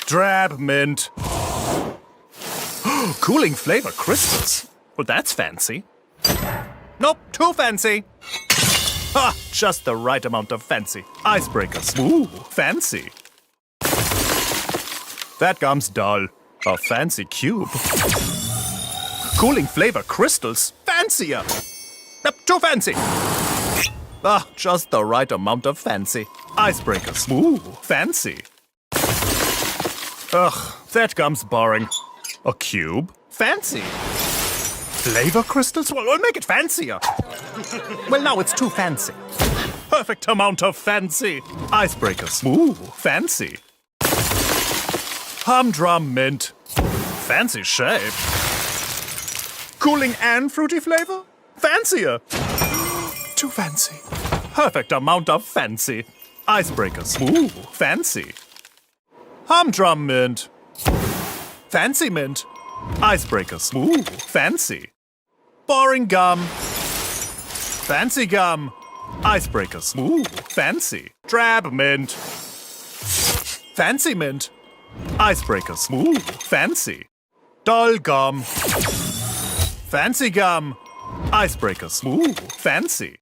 Drab mint. Cooling flavor crystals. Well, that's fancy. Nope, too fancy. Ha! Just the right amount of fancy. Icebreakers. Ooh, fancy. That gum's dull. A fancy cube. Cooling flavor crystals. Fancier. Nope, too fancy. Ah, just the right amount of fancy. Icebreakers. Ooh, fancy. Ugh, that gum's boring. A cube? Fancy. Flavor crystals? Well, we'll make it fancier. Well, now it's too fancy. Perfect amount of fancy. Icebreakers. Ooh, fancy. Humdrum mint. Fancy shape. Cooling and fruity flavor? Fancier. Too fancy. Perfect amount of fancy. Icebreakers. Ooh, fancy. Humdrum mint. Fancy mint. Icebreakers. Ooh, fancy. Boring gum. Fancy gum. Icebreakers. Ooh, fancy. Drab mint. Fancy mint. Icebreakers. Ooh, fancy. Dull gum. Fancy gum. Icebreakers. Ooh, fancy.